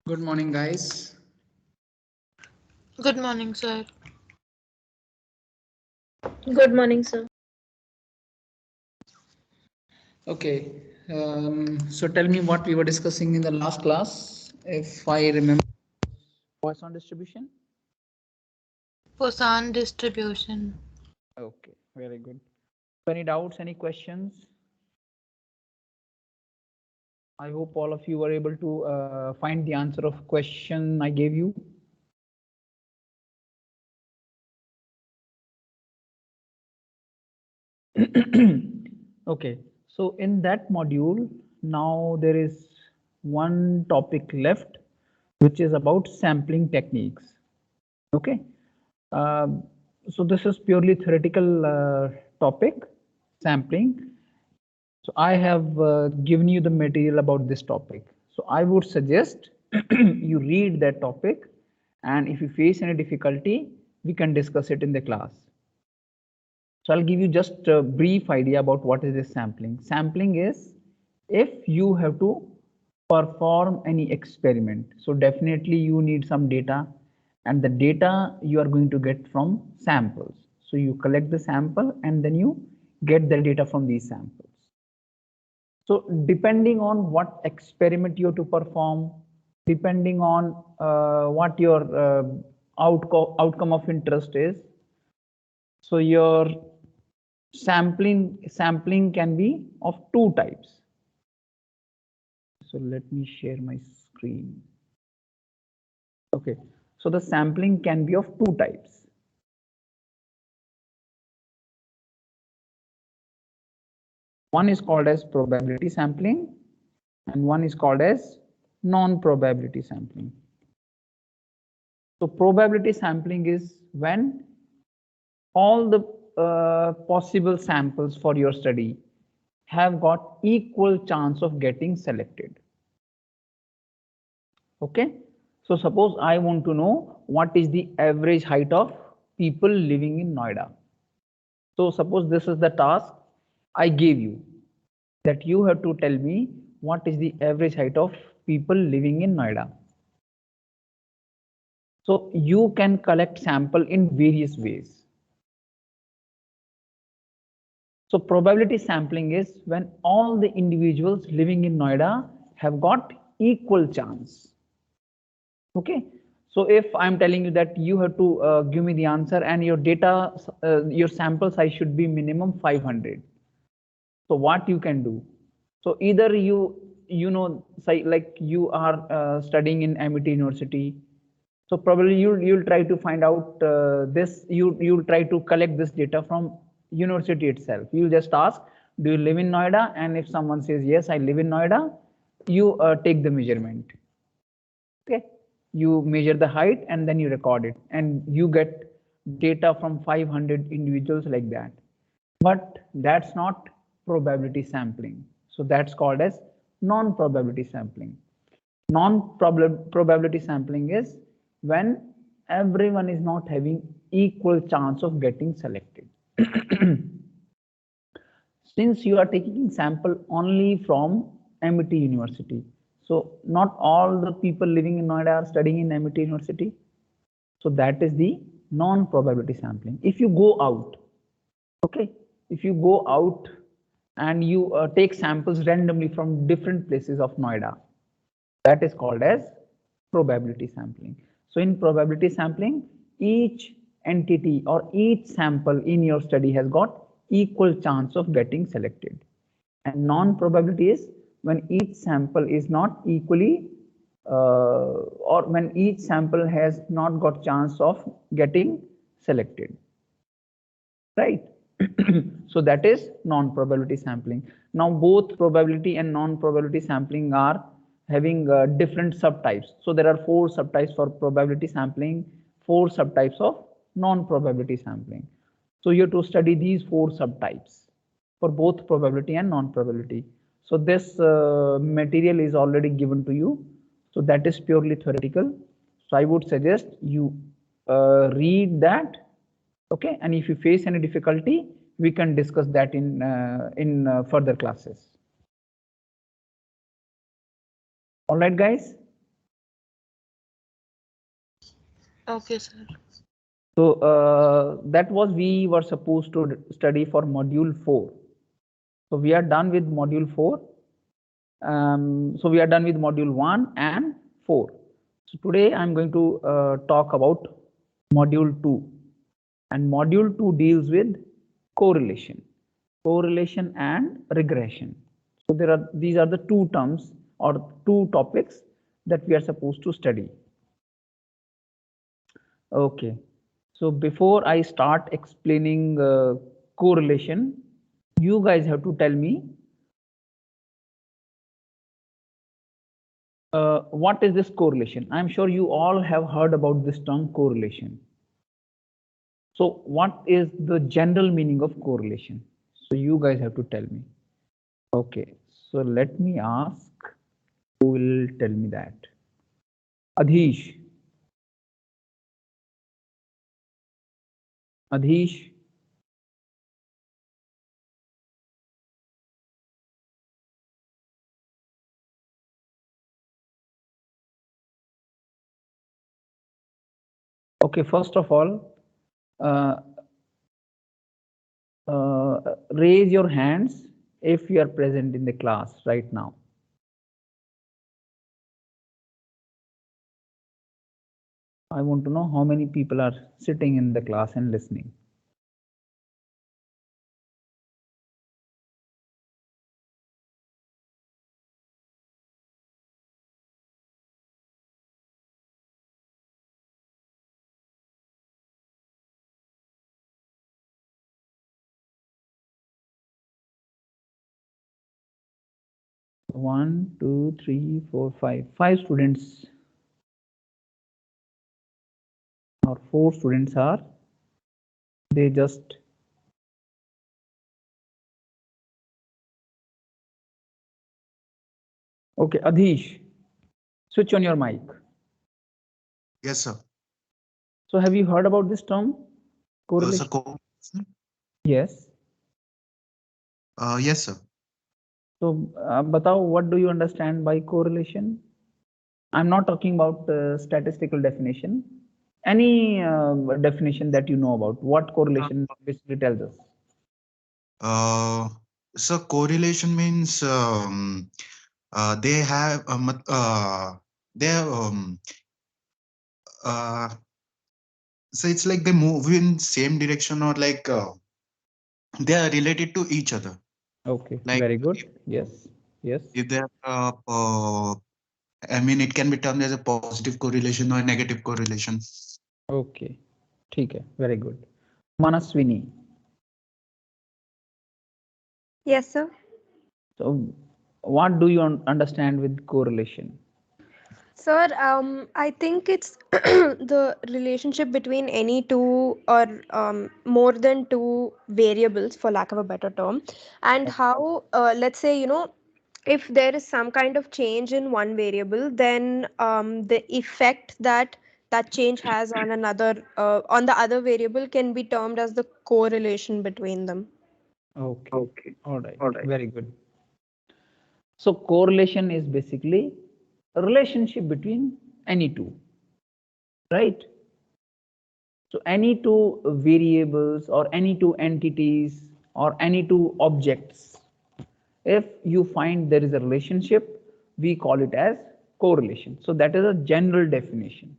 Good morning, guys. Good morning, sir. Good morning, sir. Okay, so tell me what we were discussing in the last class, if I remember. Poisson distribution. Poisson distribution. Okay, very good. Any doubts, any questions? I hope all of you were able to find the answer of question I gave you. Okay, so in that module, now there is one topic left, which is about sampling techniques. Okay, so this is purely theoretical topic, sampling. So I have given you the material about this topic. So I would suggest you read that topic, and if you face any difficulty, we can discuss it in the class. So I'll give you just a brief idea about what is this sampling. Sampling is if you have to perform any experiment. So definitely you need some data, and the data you are going to get from samples. So you collect the sample and then you get the data from these samples. So depending on what experiment you have to perform, depending on what your outcome of interest is, so your sampling can be of two types. So let me share my screen. Okay, so the sampling can be of two types. One is called as probability sampling and one is called as non-probability sampling. So probability sampling is when all the possible samples for your study have got equal chance of getting selected. Okay, so suppose I want to know what is the average height of people living in Noida. So suppose this is the task I gave you, that you have to tell me what is the average height of people living in Noida. So you can collect sample in various ways. So probability sampling is when all the individuals living in Noida have got equal chance. Okay, so if I'm telling you that you have to give me the answer and your data, your sample size should be minimum 500. So what you can do? So either you say like you are studying in MIT University. So probably you'll try to find out this. You'll try to collect this data from university itself. You'll just ask, do you live in Noida? And if someone says yes, I live in Noida, you take the measurement. Okay, you measure the height and then you record it, and you get data from 500 individuals like that. But that's not probability sampling. So that's called as non-probability sampling. Non-probability sampling is when everyone is not having equal chance of getting selected. Since you are taking sample only from MIT University, so not all the people living in Noida are studying in MIT University. So that is the non-probability sampling. If you go out, okay, if you go out and you take samples randomly from different places of Noida, that is called as probability sampling. So in probability sampling, each entity or each sample in your study has got equal chance of getting selected. And non-probability is when each sample is not equally or when each sample has not got chance of getting selected, right? So that is non-probability sampling. Now both probability and non-probability sampling are having different subtypes. So there are 4 subtypes for probability sampling, 4 subtypes of non-probability sampling. So you have to study these 4 subtypes for both probability and non-probability. So this material is already given to you. So that is purely theoretical. So I would suggest you read that. Okay, and if you face any difficulty, we can discuss that in further classes. All right, guys. Okay, sir. So that was we were supposed to study for module 4. So we are done with module 4. So we are done with module 1 and 4. So today I'm going to talk about module 2. And module 2 deals with correlation and regression. So these are the two terms or two topics that we are supposed to study. Okay. So before I start explaining correlation, you guys have to tell me what is this correlation? I'm sure you all have heard about this term correlation. So what is the general meaning of correlation? So you guys have to tell me. Okay, so let me ask who will tell me that. Adhish. Adhish. Okay, first of all, uh, raise your hands if you are present in the class right now. I want to know how many people are sitting in the class and listening. One, two, three, four, five. Five students or four students are they just okay. Adhish, switch on your mic. Yes, sir. So have you heard about this term Sir, correlation? Yes. yes, sir. So batao, what do you understand by correlation? I'm not talking about statistical definition. Any definition that you know about what correlation basically tells us. So correlation means they have they have, uh, so it's like they move in same direction or like they are related to each other. Okay, Like very good. Yes, yes. if they have, I mean, it can be termed as a positive correlation or a negative correlation. Okay, ठीक है, very good. Manaswini. Yes, sir. So, what do you understand with correlation? Sir, I think it's the relationship between any two or more than two variables, for lack of a better term, and how, let's say, if there is some kind of change in one variable, then the effect that that change has on another, on the other variable can be termed as the correlation between them. Okay, all right, very good. So, correlation is basically a relationship between any two, right? So, any two variables or any two entities or any two objects, if you find there is a relationship, we call it as correlation. So, that is a general definition.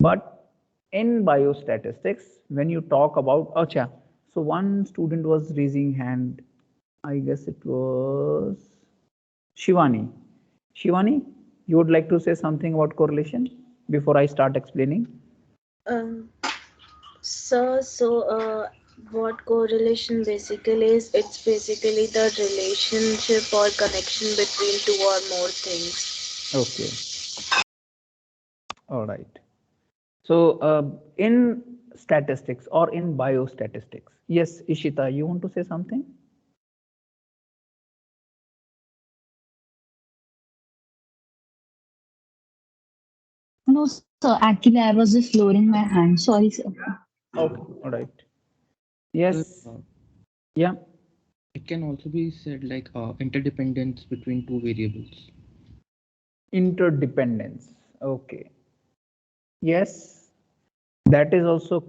But in biostatistics, when you talk about acha, so one student was raising hand. I guess it was Shivani. Shivani, you would like to say something about correlation before I start explaining? Um, so, what correlation basically is? It's basically the relationship or connection between two or more things. Okay. All right. So in statistics or in biostatistics, yes, Ishita, you want to say something? No, sir. Actually, I was just lowering my hand. Sorry, sir. Okay. All right. Sir, Yes. Yeah. it can also be said like interdependence between two variables. Interdependence. Okay. Yes. That is also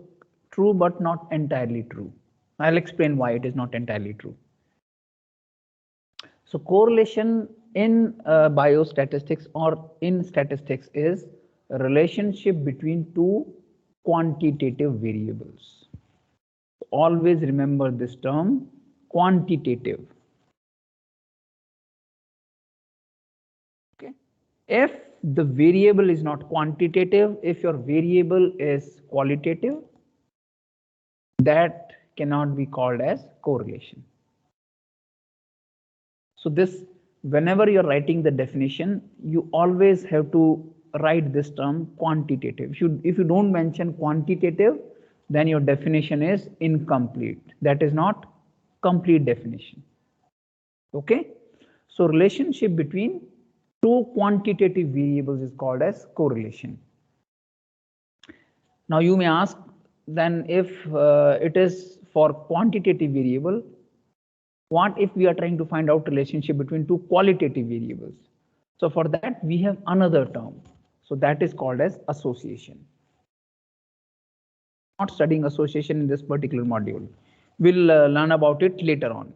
true, but not entirely true. I'll explain why it is not entirely true. So correlation in biostatistics or in statistics is a relationship between two quantitative variables. Always remember this term, quantitative. Okay. If the variable is not quantitative, if your variable is qualitative, that cannot be called as correlation. So this, whenever you're writing the definition, you always have to write this term quantitative. If you don't mention quantitative, then your definition is incomplete. That is not complete definition. Okay. So relationship between two quantitative variables is called as correlation. Now you may ask, then if it is for quantitative variable, what if we are trying to find out relationship between two qualitative variables? So for that we have another term. So that is called as association. Not studying association in this particular module. We'll learn about it later on.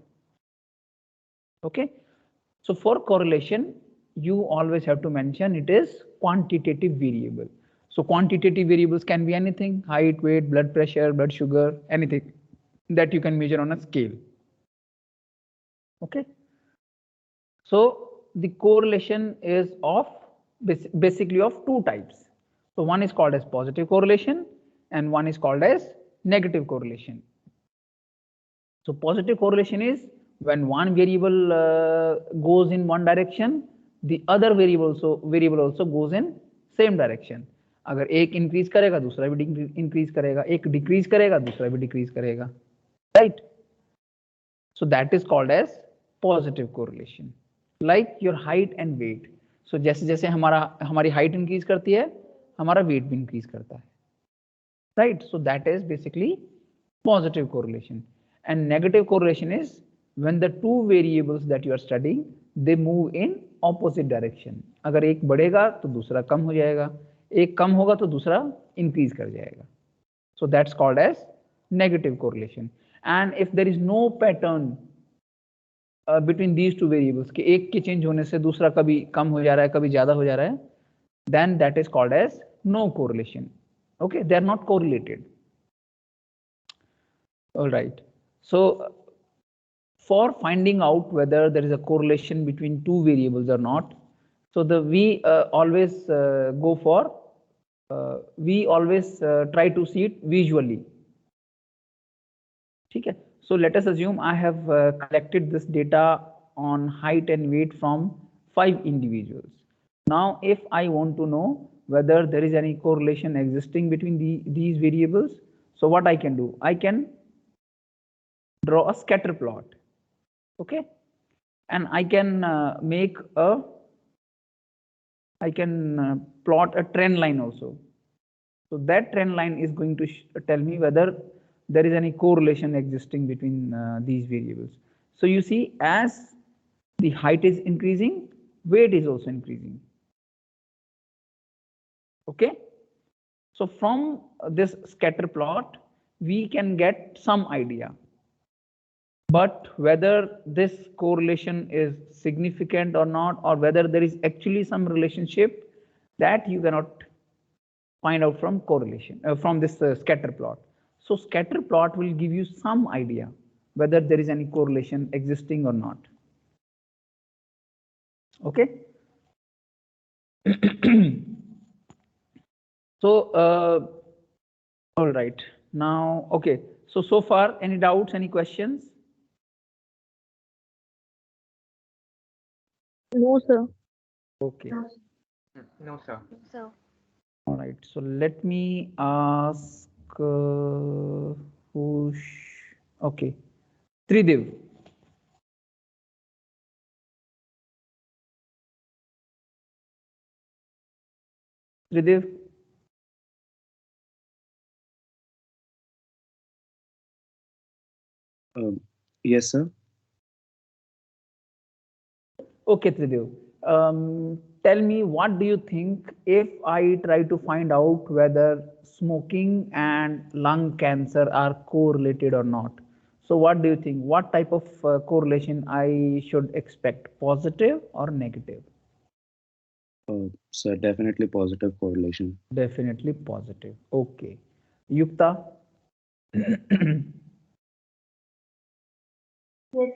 Okay. So for correlation, you always have to mention it is quantitative variable. So quantitative variables can be anything: height, weight, blood pressure, blood sugar, anything that you can measure on a scale. Okay. So the correlation is of basically of two types. So one is called as positive correlation and one is called as negative correlation. So positive correlation is when one variable goes in one direction, the other variable also goes in same direction. अगर एक increase करेगा दूसरा भी increase करेगा, एक decrease करेगा दूसरा भी डिक्रीज करेगा, right? So that is called as positive correlation. Like your height and weight. So जैसे जैसे हमारी height increase करती है, हमारा weight भी increase करता है, right? So that is basically positive correlation. And negative correlation is when the two variables that you are studying, they move in opposite direction. अगर एक बढ़ेगा तो दूसरा कम हो जाएगा, एक कम होगा तो दूसरा increase कर जाएगा. So that's called as negative correlation. And if there is no pattern between these two variables, कि एक के change होने से दूसरा कभी कम हो जा रहा है, कभी ज्यादा हो जा रहा है, then that is called as no correlation. Okay, they are not correlated. All right. So for finding out whether there is a correlation between two variables or not, so we always try to see it visually. Okay. So let us assume I have collected this data on height and weight from 5 individuals. Now, if I want to know whether there is any correlation existing between these variables, so what I can do? I can draw a scatter plot. Okay. And I can plot a trend line also. So that trend line is going to tell me whether there is any correlation existing between these variables. So you see, as the height is increasing, weight is also increasing. Okay. So from this scatter plot, we can get some idea. But whether this correlation is significant or not, or whether there is actually some relationship, that you cannot find out from correlation from this scatter plot. So scatter plot will give you some idea whether there is any correlation existing or not. Okay. So all right, now okay, so far any doubts, any questions? No, sir. Okay. No, sir. So All right, so let me ask okay, Tridev. Tridev. Yes, sir. Okay, Tridev. Tell me, what do you think if I try to find out whether smoking and lung cancer are correlated or not? So what do you think? What type of correlation I should expect, positive or negative? So definitely positive correlation. Definitely positive. Okay. Yukta? Yes,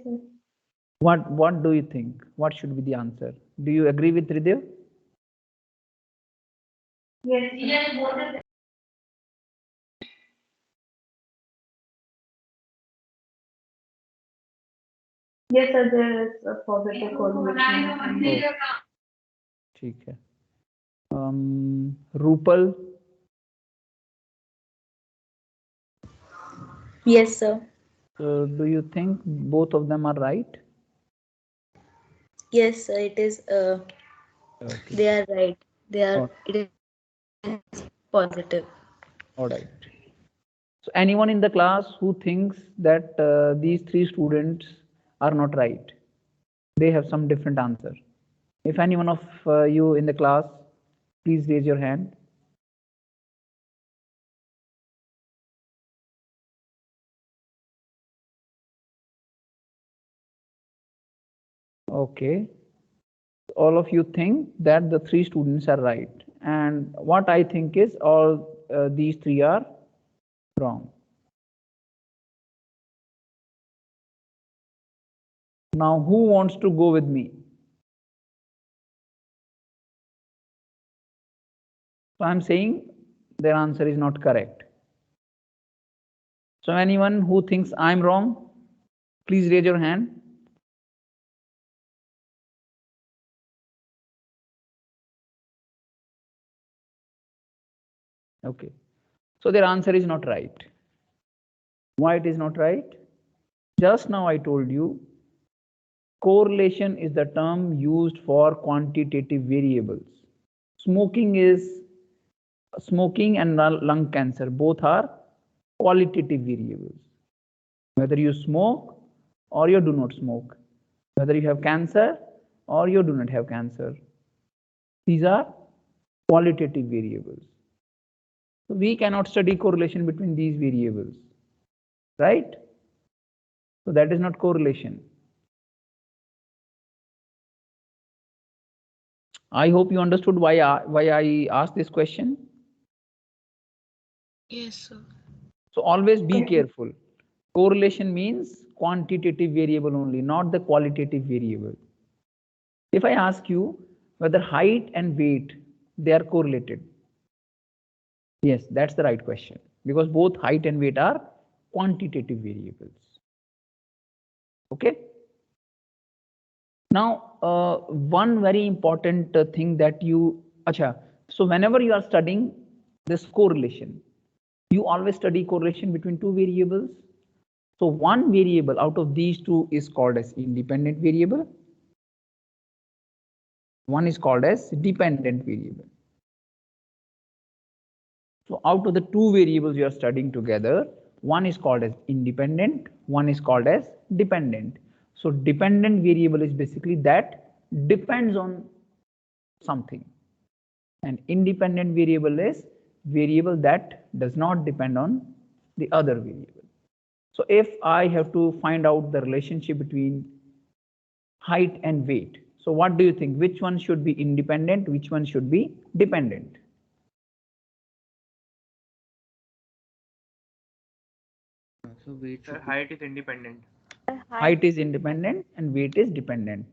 sir. What do you think? What should be the answer? Do you agree with Ridev? Yes, sir. Yes, sir, there is a positive correlation. Oh, ठीक है. Rupal? Yes, sir. Do you think both of them are right? Yes, sir, it is. Okay. They are right. They are. Oh, It is positive. all right. So anyone in the class who thinks that these three students are not right, they have some different answer. If any one of you in the class, please raise your hand. Okay. All of you think that the three students are right. And what I think is all these three are wrong. Now, who wants to go with me? So I'm saying their answer is not correct. So anyone who thinks I'm wrong, please raise your hand. Okay. So their answer is not right. Why it is not right? Just now I told you correlation is the term used for quantitative variables. Smoking and lung cancer both are qualitative variables. Whether you smoke or you do not smoke, whether you have cancer or you do not have cancer, these are qualitative variables. So we cannot study correlation between these variables, right? So that is not correlation. I hope you understood why I asked this question. Yes, sir. So always be careful. Correlation means quantitative variable only, not the qualitative variable. If I ask you whether height and weight, they are correlated. Yes, that's the right question, because both height and weight are quantitative variables. Okay. Now, one very important thing that you, acha, so whenever you are studying this correlation, you always study correlation between two variables. So one variable out of these two is called as independent variable. One is called as dependent variable. So out of the two variables you are studying together, one is called as independent, one is called as dependent. So dependent variable is basically that depends on something. And independent variable is variable that does not depend on the other variable. So if I have to find out the relationship between height and weight, so what do you think? Which one should be independent? Which one should be dependent? So weight Sir, should be height is independent. Height is independent and weight is dependent,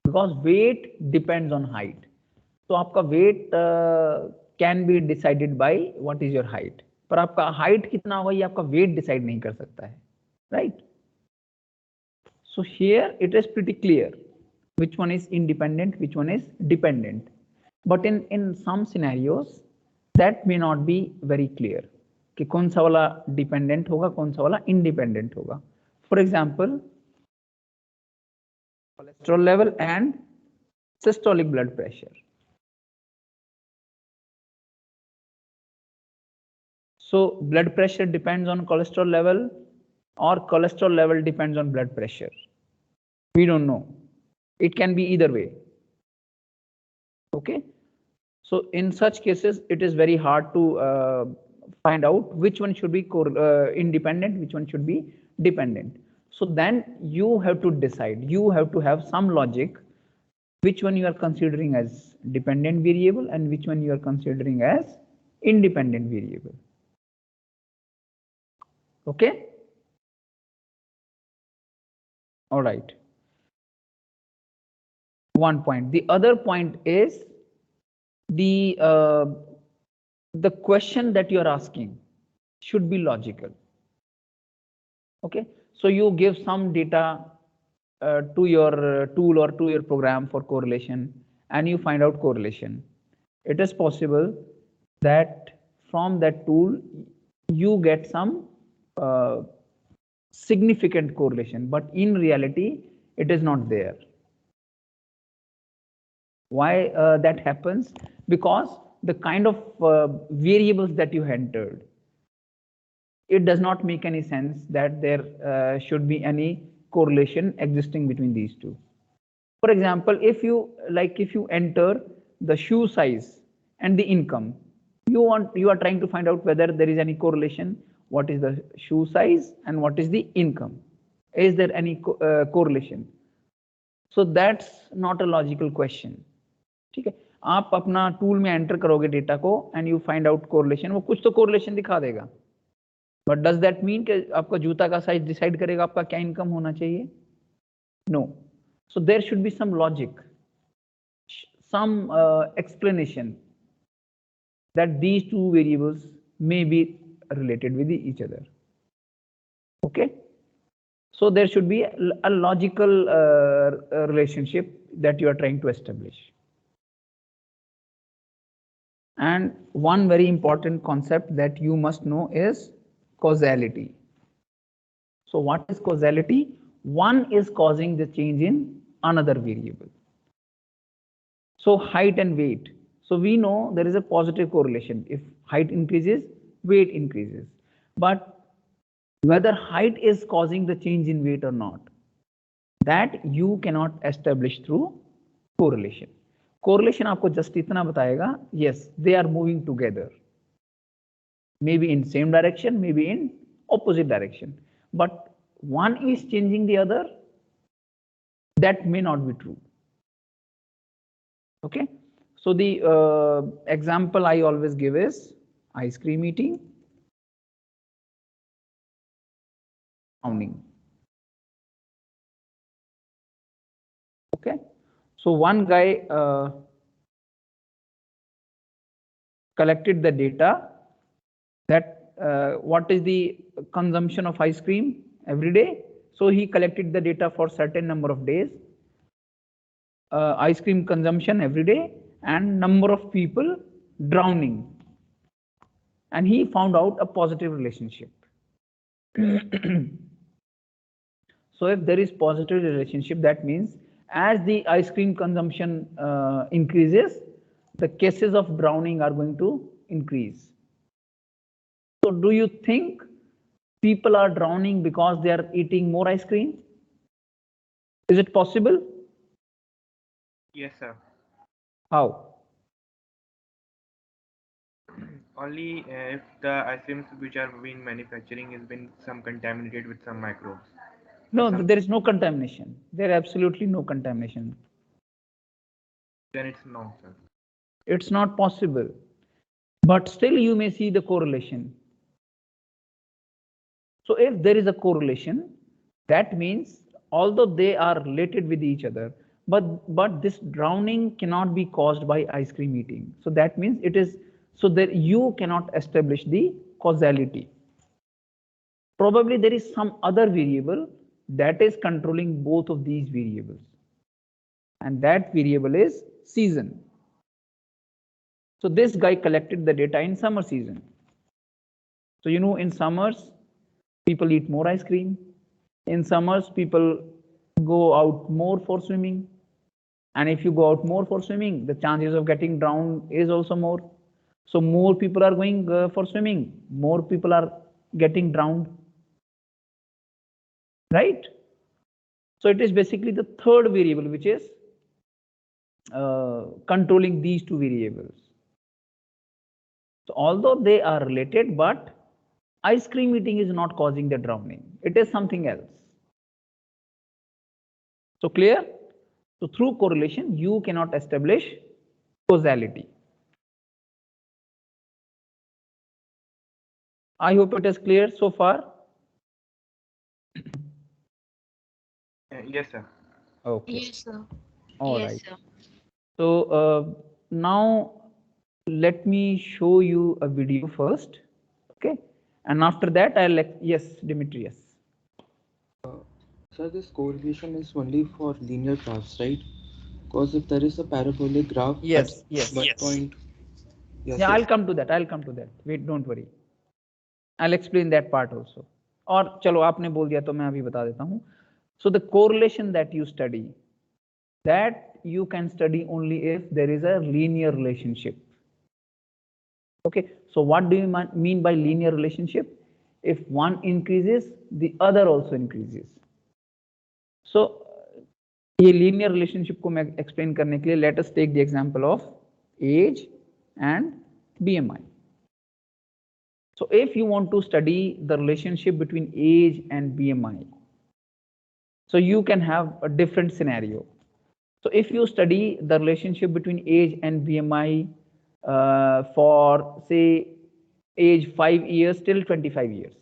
because weight depends on height. So आपका weight can be decided by what is your height. पर आपका height कितना होगा ये आपका weight decide नहीं कर सकता है, right? So here it is pretty clear which one is independent, which one is dependent. But in some scenarios that may not be very clear कि कौन सा वाला dependent होगा, कौन सा वाला independent होगा. For example, cholesterol level and systolic blood pressure. So blood pressure depends on cholesterol level, or cholesterol level depends on blood pressure. We don't know. It can be either way. Okay, so in such cases it is very hard to find out which one should be independent, which one should be dependent. So then you have to decide, you have to have some logic, which one you are considering as dependent variable and which one you are considering as independent variable. Okay, all right. One point. The other point is the question that you are asking should be logical. Okay, so you give some data to your tool or to your program for correlation, and you find out correlation. It is possible that from that tool you get some significant correlation, but in reality it is not there. Why that happens? Because the kind of variables that you entered, it does not make any sense that there should be any correlation existing between these two. For example, if you enter the shoe size and the income, you are trying to find out whether there is any correlation. What is the shoe size and what is the income? Is there any correlation? So that's not a logical question. ठीक है, आप अपना tool में enter करोगे data को and you find out correlation, वो कुछ तो कोरिलेशन दिखा देगा, बट डज दैट मीन कि आपका जूता का साइज डिसाइड करेगा आपका क्या इनकम होना चाहिए? No. So there should be some logic, some explanation that these two variables may be related with each other. Okay, so there should be a logical relationship that you are trying to establish. And one very important concept that you must know is causality. So what is causality? One is causing the change in another variable. So height and weight. So we know there is a positive correlation. If height increases, weight increases. But whether height is causing the change in weight or not, that you cannot establish through correlation. Correlation आपको just इतना बताएगा, yes, they are moving together. Maybe in same direction, maybe in opposite direction. But one is changing the other, that may not be true. Okay, so the example I always give is ice cream eating, drowning. Okay, so one guy collected the data that what is the consumption of ice cream every day. So he collected the data for certain number of days, ice cream consumption every day and number of people drowning, and he found out a positive relationship. So if there is positive relationship, that means as the ice cream consumption increases, the cases of drowning are going to increase. So do you think people are drowning because they are eating more ice cream? Is it possible? Yes, sir. How? Only if the ice creams which are being manufacturing has been some contaminated with some microbes. No, there is no contamination. There is absolutely no contamination. Then it's no, sir. It's not possible. But still you may see the correlation. So if there is a correlation, that means although they are related with each other, but this drowning cannot be caused by ice cream eating. So that means it is, so that you cannot establish the causality. Probably there is some other variable that is controlling both of these variables, and that variable is season. So this guy collected the data in summer season. So you know, in summers people eat more ice cream. In summers people go out more for swimming, and if you go out more for swimming, the chances of getting drowned is also more. So more people are going for swimming, more people are getting drowned, right? So it is basically the third variable, which is controlling these two variables. So although they are related, but ice cream eating is not causing the drowning. It is something else. So clear? So through correlation, you cannot establish causality. I hope it is clear so far. Yes, sir. Okay. Yes, sir. All Yes, right. sir. So now let me show you a video first. Okay. And after that, I'll yes, Demetrius. Uh, so this correlation is only for linear graphs, right? Because if there is a parabolic graph at Yes, yes. one point, yes, Yeah, yes. I'll come to that. I'll come to that. Wait, don't worry. I'll explain that part also. और चलो आपने बोल दिया तो मैं अभी बता देता हूँ. So the correlation that you study, that you can study only if there is a linear relationship. Okay, so what do you mean by linear relationship? If one increases, the other also increases. So ये linear relationship को मैं explain करने के लिए let us take the example of age and BMI. So if you want to study the relationship between age and BMI, so you can have a different scenario. So if you study the relationship between age and BMI for say age 5 years till 25 years,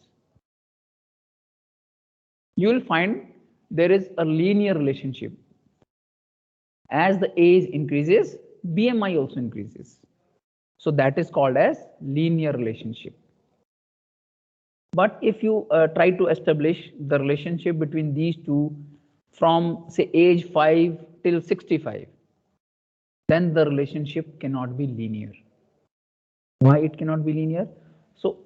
you will find there is a linear relationship. As the age increases, BMI also increases. So that is called as linear relationship. But if you try to establish the relationship between these two from say age 5 till 65, then the relationship cannot be linear. Why it cannot be linear? So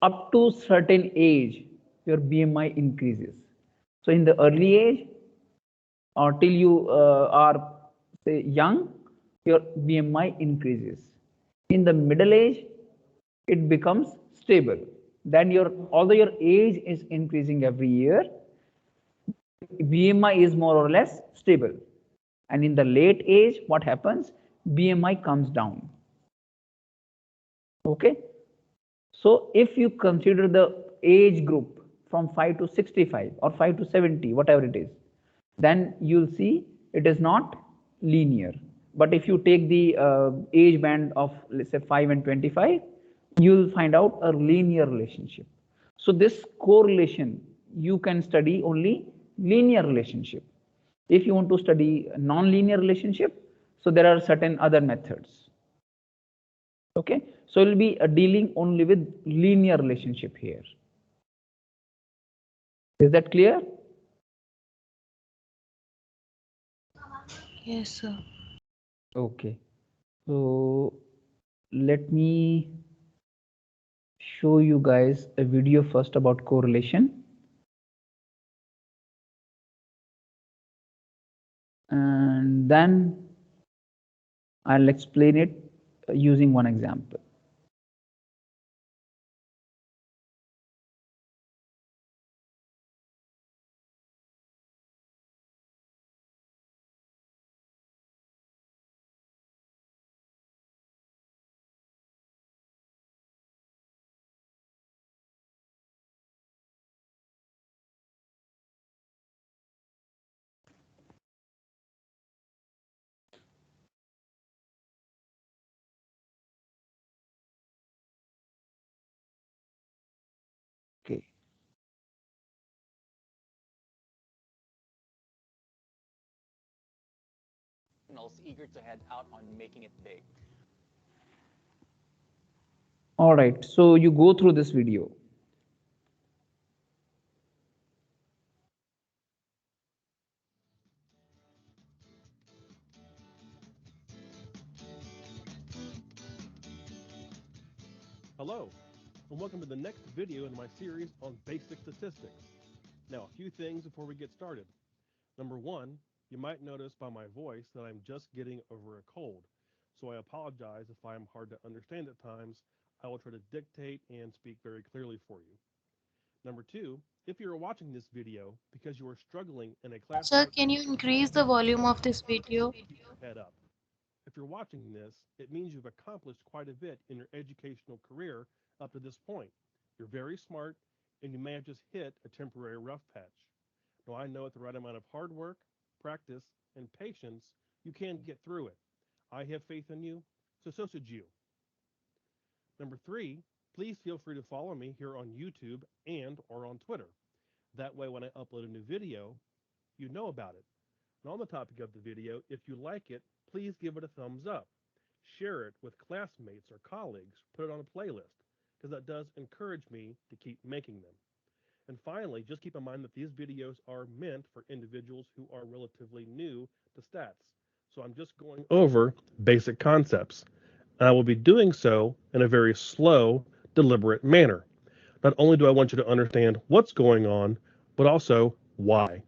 up to certain age, your BMI increases. So in the early age or till you are say young, your BMI increases. In the middle age, it becomes stable. Then your although your age is increasing every year, BMI is more or less stable. And in the late age, what happens? BMI comes down. Okay. So if you consider the age group from 5 to 65 or 5 to 70, whatever it is, then you'll see it is not linear. But if you take the age band of let's say 5 and 25, you'll find out a linear relationship. So this correlation, you can study only linear relationship. If you want to study non-linear relationship, so there are certain other methods. Okay, so it will be dealing only with linear relationship here. Is that clear? Yes, sir. Okay, so let me show you guys a video first about correlation, and then I'll explain it using one example. Okay. All right, so you go through this video. Hello, and welcome to the next video in my series on basic statistics. Now, a few things before we get started. Number one, you might notice by my voice that I'm just getting over a cold, so I apologize if I am hard to understand at times. I will try to dictate and speak very clearly for you. Number two, if you are watching this video because you are struggling in a class Sir, like can you increase the volume of this video? head up. if you're watching this, it means you've accomplished quite a bit in your educational career up to this point. You're very smart, and you may have just hit a temporary rough patch. Now, I know with the right amount of hard work, practice, and patience, you can get through it. I have faith in you, so should you. Number three, please feel free to follow me here on YouTube and or on Twitter. That way, when I upload a new video, you know about it. And on the topic of the video, if you like it, please give it a thumbs up. Share it with classmates or colleagues. Put it on a playlist, because that does encourage me to keep making them. And finally, just keep in mind that these videos are meant for individuals who are relatively new to stats. So I'm just going over basic concepts. And I will be doing so in a very slow, deliberate manner. Not only do I want you to understand what's going on, but also why.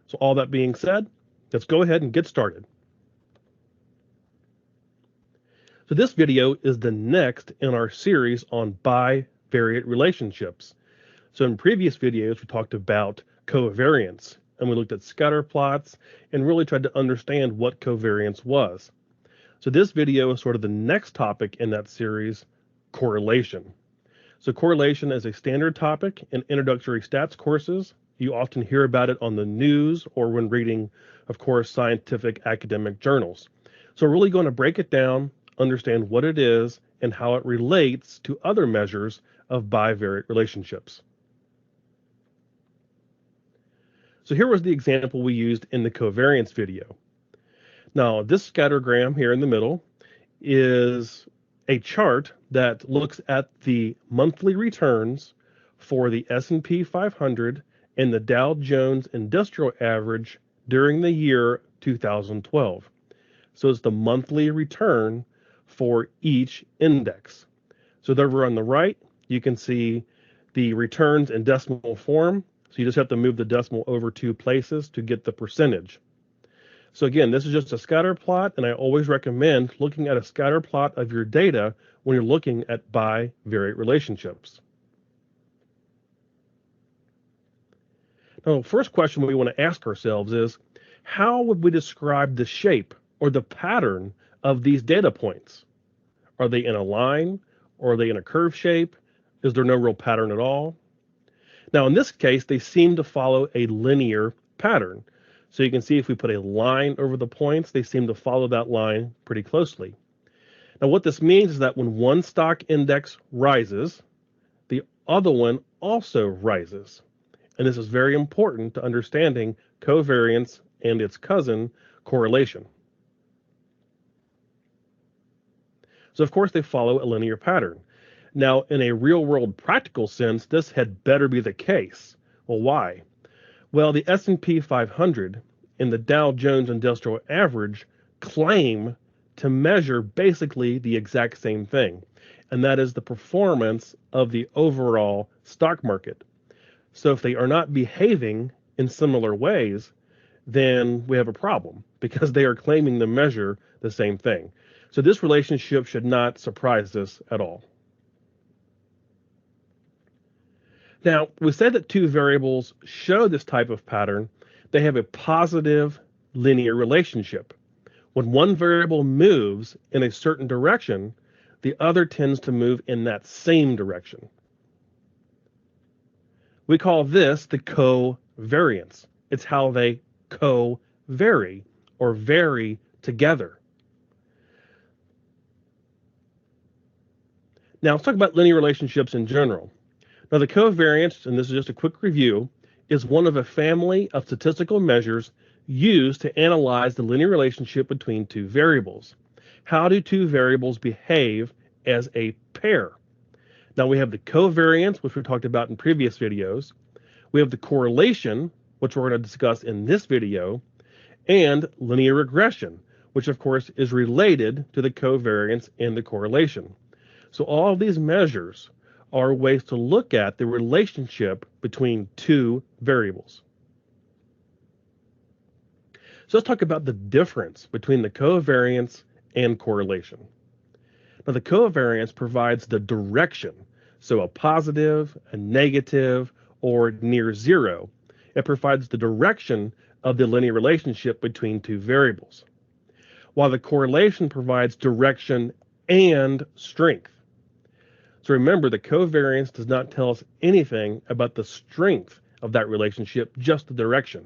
So all that being said, let's go ahead and get started. So this video is the next in our series on bivariate relationships. So in previous videos, we talked about covariance, and we looked at scatter plots and really tried to understand what covariance was. So this video is sort of the next topic in that series, correlation. So correlation is a standard topic in introductory stats courses. You often hear about it on the news or when reading, of course, scientific academic journals. So we're really going to break it down, understand what it is, and how it relates to other measures of bivariate relationships. So here was the example we used in the covariance video. Now, this scattergram here in the middle is a chart that looks at the monthly returns for the S&P 500 and the Dow Jones Industrial Average during the year 2012. So it's the monthly return for each index. So over on the right, you can see the returns in decimal form. So you just have to move the decimal over 2 places to get the percentage. So again, this is just a scatter plot, and I always recommend looking at a scatter plot of your data when you're looking at bivariate relationships. Now, the first question we want to ask ourselves is, how would we describe the shape or the pattern of these data points? Are they in a line, or are they in a curve shape? Is there no real pattern at all? Now, in this case, they seem to follow a linear pattern. So you can see if we put a line over the points, they seem to follow that line pretty closely. Now, what this means is that when one stock index rises, the other one also rises. And this is very important to understanding covariance and its cousin, correlation. So, of course, they follow a linear pattern. Now, in a real-world practical sense, this had better be the case. Well, why? Well, the S&P 500 and the Dow Jones Industrial Average claim to measure basically the exact same thing, and that is the performance of the overall stock market. So if they are not behaving in similar ways, then we have a problem because they are claiming to measure the same thing. So this relationship should not surprise us at all. Now, we said that two variables show this type of pattern. They have a positive linear relationship. When one variable moves in a certain direction, the other tends to move in that same direction. We call this the covariance. It's how they co-vary or vary together. Now, let's talk about linear relationships in general. Now, the covariance, and this is just a quick review, is one of a family of statistical measures used to analyze the linear relationship between two variables. How do two variables behave as a pair? Now, we have the covariance, which we talked about in previous videos. We have the correlation, which we're going to discuss in this video, and linear regression, which of course is related to the covariance and the correlation. So all of these measures are ways to look at the relationship between two variables. So let's talk about the difference between the covariance and correlation. Now, the covariance provides the direction, so a positive, a negative, or near zero. It provides the direction of the linear relationship between two variables. while the correlation provides direction and strength. So remember, the covariance does not tell us anything about the strength of that relationship, just the direction.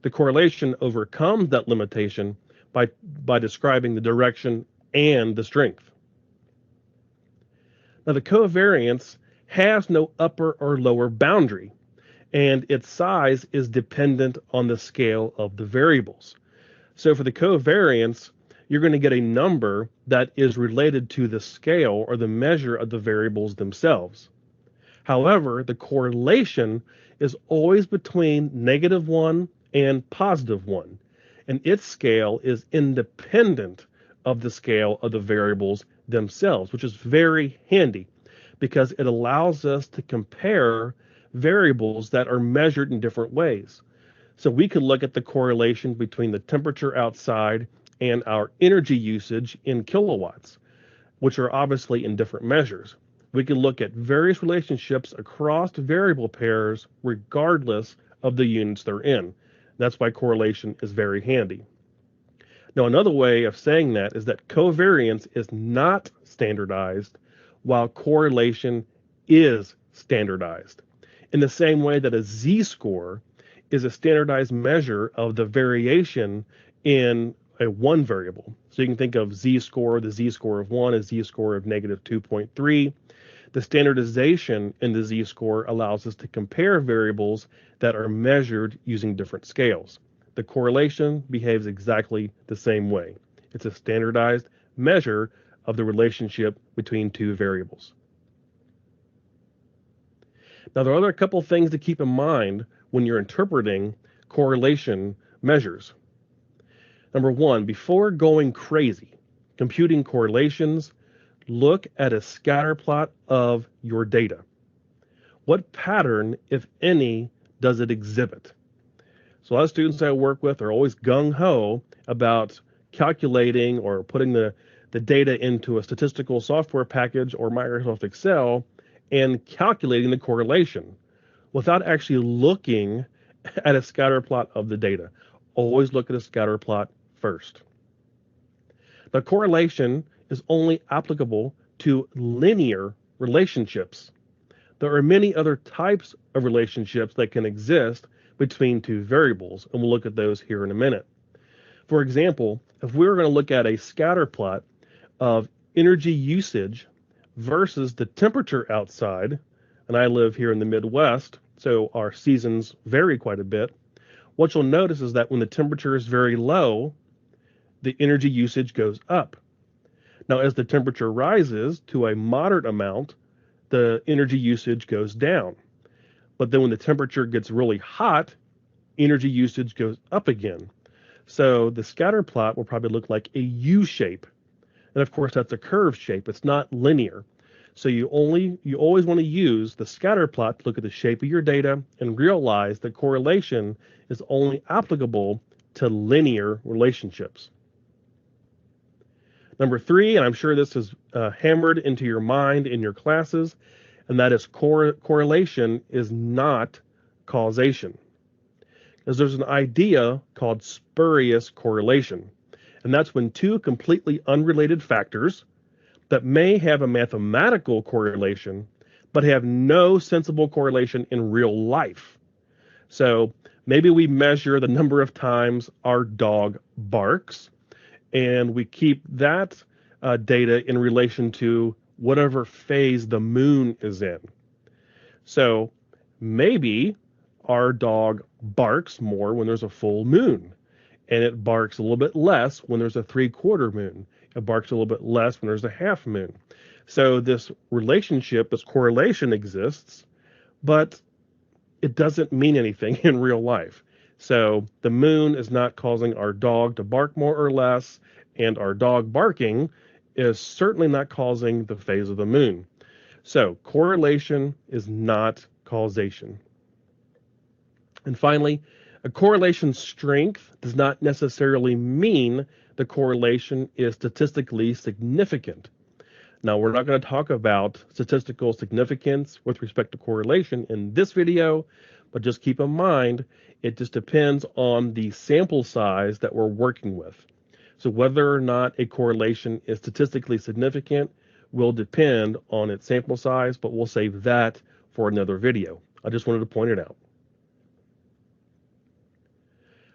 The correlation overcomes that limitation by describing the direction and the strength. Now, the covariance has no upper or lower boundary, and its size is dependent on the scale of the variables. So for the covariance, you're going to get a number that is related to the scale or the measure of the variables themselves. However, the correlation is always between -1 and +1, and its scale is independent of the scale of the variables themselves, which is very handy because it allows us to compare variables that are measured in different ways. So we could look at the correlation between the temperature outside and our energy usage in kilowatts, which are obviously in different measures. We can look at various relationships across variable pairs regardless of the units they're in. That's why correlation is very handy. Now, another way of saying that is that covariance is not standardized while correlation is standardized. In the same way that a z-score is a standardized measure of the variation in a one variable. So you can think of z-score, the z-score of 1 as z-score of -2.3. The standardization in the z-score allows us to compare variables that are measured using different scales. The correlation behaves exactly the same way. It's a standardized measure of the relationship between two variables. Now, there are a couple things to keep in mind when you're interpreting correlation measures. Number one, before going crazy computing correlations, look at a scatter plot of your data. What pattern, if any, does it exhibit? So a lot of students I work with are always gung-ho about calculating or putting the data into a statistical software package or Microsoft Excel and calculating the correlation without actually looking at a scatter plot of the data. Always look at a scatter plot first. The correlation is only applicable to linear relationships. There are many other types of relationships that can exist between two variables, and we'll look at those here in a minute. For example, if we were going to look at a scatter plot of energy usage versus the temperature outside, and I live here in the Midwest, so our seasons vary quite a bit, what you'll notice is that when the temperature is very low, the energy usage goes up. Now, as the temperature rises to a moderate amount, the energy usage goes down. But then when the temperature gets really hot, energy usage goes up again. So the scatter plot will probably look like a U shape. And of course, that's a curved shape. It's not linear. So you always want to use the scatter plot to look at the shape of your data and realize that correlation is only applicable to linear relationships. Number three, and I'm sure this is hammered into your mind in your classes, and that is correlation is not causation. Because there's an idea called spurious correlation, and that's when two completely unrelated factors that may have a mathematical correlation but have no sensible correlation in real life. So maybe we measure the number of times our dog barks, and we keep that data in relation to whatever phase the moon is in. So maybe our dog barks more when there's a full moon, and it barks a little bit less when there's a 3/4 moon. It barks a little bit less when there's a half moon. So this relationship, this correlation exists, but it doesn't mean anything in real life. So the moon is not causing our dog to bark more or less, and our dog barking is certainly not causing the phase of the moon. So correlation is not causation. And finally, a correlation strength does not necessarily mean the correlation is statistically significant. Now, we're not going to talk about statistical significance with respect to correlation in this video, but just keep in mind, it just depends on the sample size that we're working with. So whether or not a correlation is statistically significant will depend on its sample size, but we'll save that for another video. I just wanted to point it out.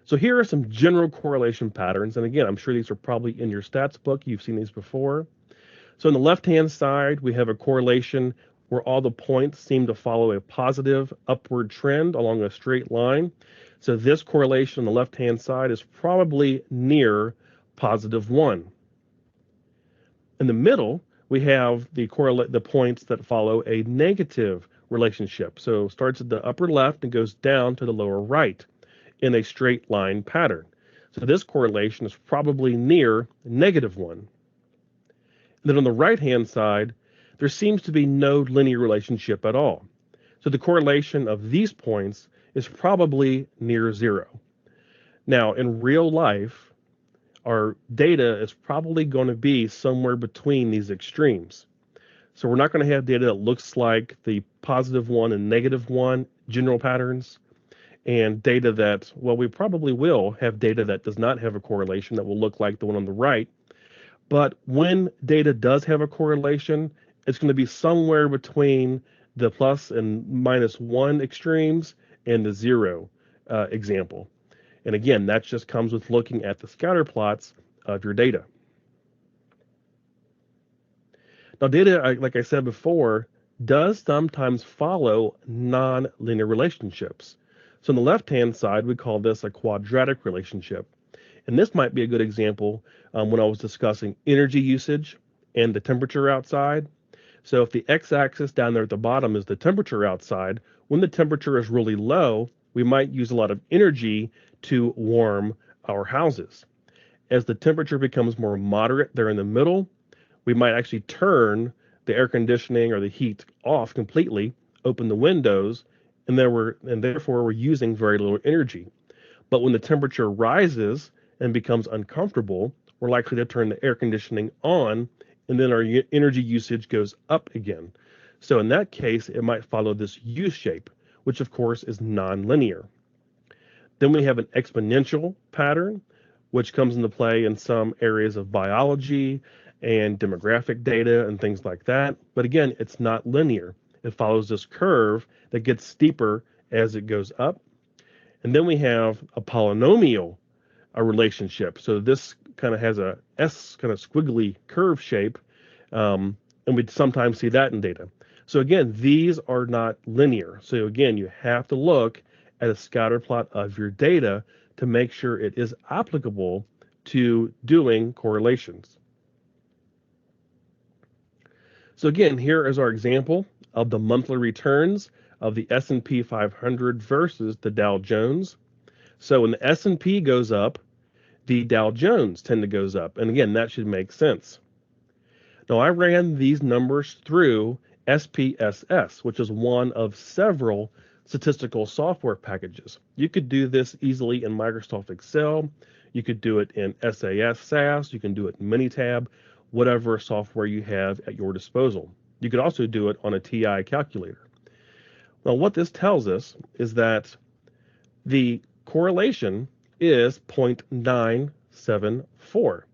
So here are some general correlation patterns. And again, I'm sure these are probably in your stats book. You've seen these before. So on the left-hand side, we have a correlation where all the points seem to follow a positive upward trend along a straight line. So this correlation on the left-hand side is probably near +1. In the middle, we have the points that follow a negative relationship. So it starts at the upper left and goes down to the lower right in a straight line pattern. So this correlation is probably near -1. And then on the right-hand side, there seems to be no linear relationship at all. So the correlation of these points is probably near 0. Now, in real life, our data is probably going to be somewhere between these extremes. So we're not going to have data that looks like the +1 and -1 general patterns, and data that, well, we probably will have data that does not have a correlation that will look like the one on the right. But when data does have a correlation, it's going to be somewhere between the plus and -1 extremes and the 0 example. And again, that just comes with looking at the scatter plots of your data. Now, data, like I said before, does sometimes follow non-linear relationships. So on the left-hand side, we call this a quadratic relationship. And this might be a good example when I was discussing energy usage and the temperature outside. So if the x-axis down there at the bottom is the temperature outside, when the temperature is really low, we might use a lot of energy to warm our houses. As the temperature becomes more moderate there in the middle, we might actually turn the air conditioning or the heat off completely, open the windows, and therefore we're using very little energy. But when the temperature rises and becomes uncomfortable, we're likely to turn the air conditioning on, and then our energy usage goes up again. So in that case, it might follow this U shape, which of course is nonlinear. Then we have an exponential pattern, which comes into play in some areas of biology and demographic data and things like that. But again, it's not linear. It follows this curve that gets steeper as it goes up. And then we have a polynomial relationship. So this kind of has a S kind of squiggly curve shape, and we sometimes see that in data. So again, these are not linear. So again, you have to look at a scatter plot of your data to make sure it is applicable to doing correlations. So again, here is our example of the monthly returns of the S&P 500 versus the Dow Jones. So when the S&P goes up, the Dow Jones tend to goes up. And again, that should make sense. Now I ran these numbers through SPSS, which is one of several statistical software packages. You could do this easily in Microsoft Excel. You could do it in SAS, you can do it in Minitab, whatever software you have at your disposal. You could also do it on a TI calculator. Now what this tells us is that the correlation is 0.974.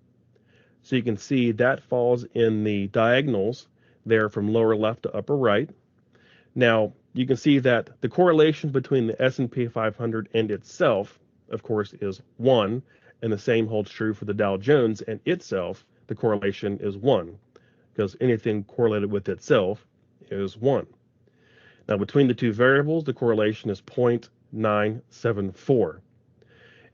So you can see that falls in the diagonals there from lower left to upper right. Now you can see that the correlation between the S&P 500 and itself, of course, is 1, and the same holds true for the Dow Jones and itself. The correlation is 1, because anything correlated with itself is 1. Now between the two variables, the correlation is 0.974.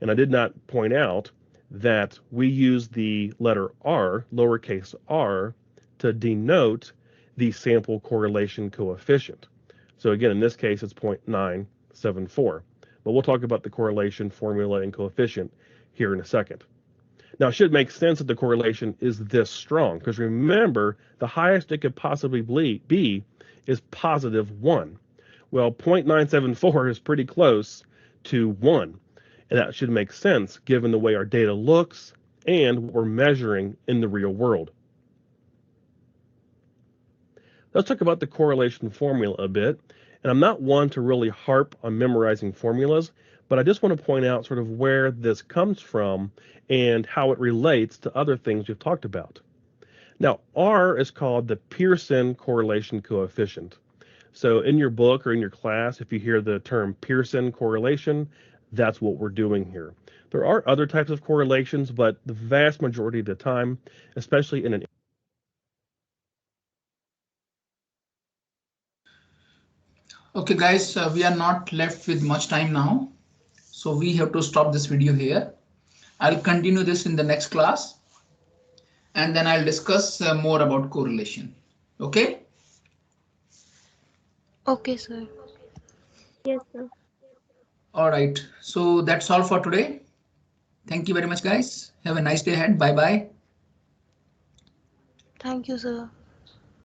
And I did not point out that we use the letter R, lowercase r, to denote the sample correlation coefficient. So again, in this case, it's 0.974. But we'll talk about the correlation formula and coefficient here in a second. Now, it should make sense that the correlation is this strong, because remember, the highest it could possibly be is +1. Well, 0.974 is pretty close to 1. And that should make sense given the way our data looks and what we're measuring in the real world. Let's talk about the correlation formula a bit. And I'm not one to really harp on memorizing formulas, But I just want to point out sort of where this comes from and how it relates to other things we've talked about. Now, R is called the Pearson correlation coefficient. So in your book or in your class, if you hear the term Pearson correlation, that's what we're doing here. There are other types of correlations, but the vast majority of the time, especially in an Okay, guys, we are not left with much time now. So we have to stop this video here. I'll continue this in the next class. And then I'll discuss more about correlation. Okay? Okay, sir. Yes, sir. All right. So that's all for today. Thank you very much, guys. Have a nice day ahead. Bye bye. Thank you, sir.